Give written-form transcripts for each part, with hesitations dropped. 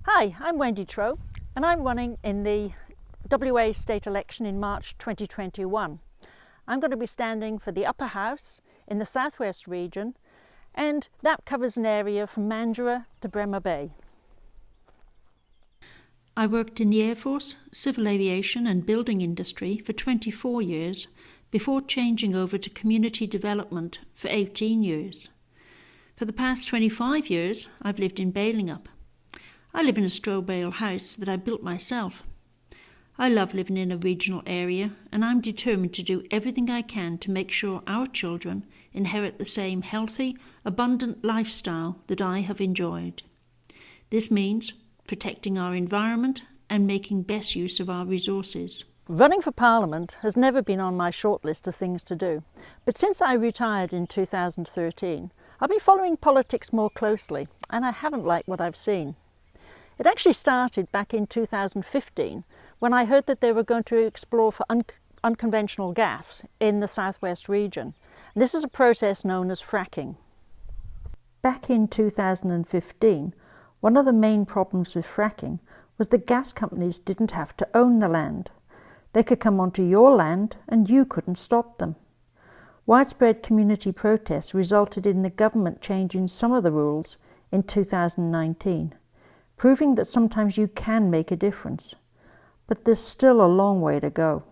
Hi, I'm Wendy Trow and I'm running in the WA state election in March 2021. I'm going to be standing for the upper house in the southwest region, and that covers an area from Mandurah to Bremer Bay. I worked in the Air Force, civil aviation and building industry for 24 years before changing over to community development for 18 years. For the past 25 years, I've lived in Balingup. I live in a straw bale house that I built myself. I love living in a regional area, and I'm determined to do everything I can to make sure our children inherit the same healthy, abundant lifestyle that I have enjoyed. This means protecting our environment and making best use of our resources. Running for Parliament has never been on my short list of things to do, but since I retired in 2013, I've been following politics more closely, and I haven't liked what I've seen. It actually started back in 2015 when I heard that they were going to explore for unconventional gas in the southwest region. And this is a process known as fracking. Back in 2015, one of the main problems with fracking was that gas companies didn't have to own the land. They could come onto your land and you couldn't stop them. Widespread community protests resulted in the government changing some of the rules in 2019. Proving that sometimes you can make a difference, but there's still a long way to go.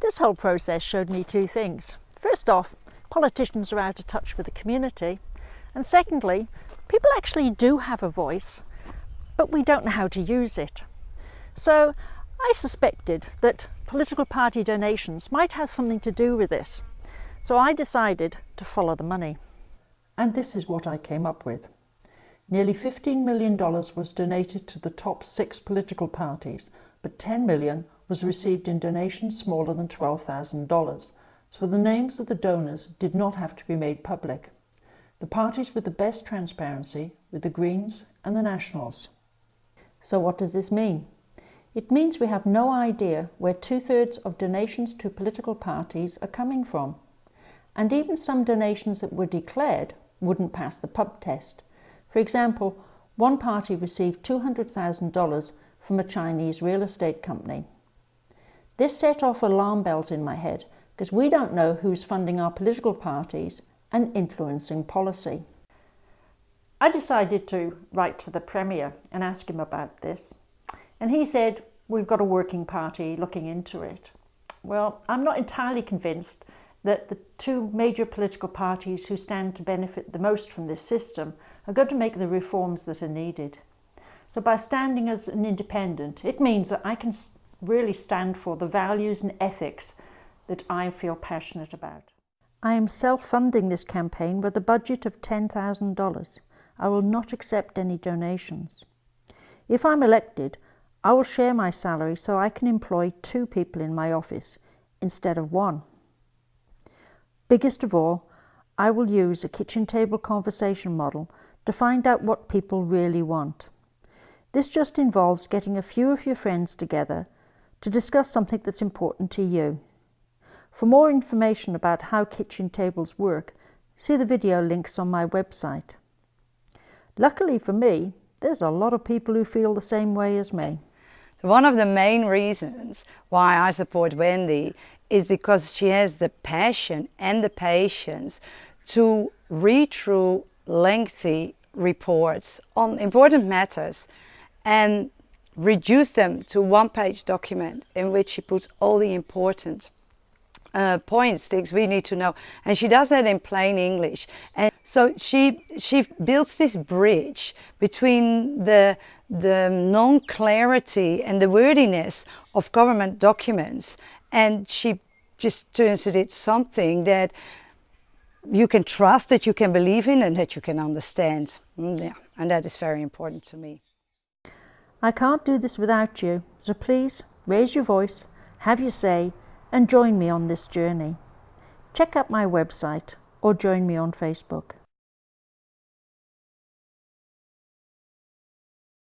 This whole process showed me two things. First off, politicians are out of touch with the community, and secondly, people actually do have a voice, but we don't know how to use it. So I suspected that political party donations might have something to do with this, so I decided to follow the money. And this is what I came up with. Nearly $15 million was donated to the top 6 political parties, but $10 million was received in donations smaller than $12,000, so the names of the donors did not have to be made public. The parties with the best transparency were the Greens and the Nationals. So what does this mean? It means we have no idea where 2/3 of donations to political parties are coming from. And even some donations that were declared wouldn't pass the pub test. For example, one party received $200,000 from a Chinese real estate company. This set off alarm bells in my head because we don't know who's funding our political parties and influencing policy. I decided to write to the Premier and ask him about this, and he said, "We've got a working party looking into it." Well, I'm not entirely convinced that the two major political parties who stand to benefit the most from this system are going to make the reforms that are needed. So by standing as an independent, it means that I can really stand for the values and ethics that I feel passionate about. I am self-funding this campaign with a budget of $10,000. I will not accept any donations. If I'm elected, I will share my salary so I can employ 2 people in my office instead of 1. Biggest of all, I will use a kitchen table conversation model to find out what people really want. This just involves getting a few of your friends together to discuss something that's important to you. For more information about how kitchen tables work, see the video links on my website. Luckily for me, there's a lot of people who feel the same way as me. One of the main reasons why I support Wendy is because she has the passion and the patience to read through lengthy reports on important matters and reduce them to one-page document in which she puts all the important points, things we need to know. And she does that in plain English. And so she builds this bridge between the non-clarity and the wordiness of government documents, and she just turns it into something that you can trust, that you can believe in, and that you can understand. Yeah, and that is very important to me. I can't do this without you, so please raise your voice, have your say, and join me on this journey. Check out my website or join me on Facebook.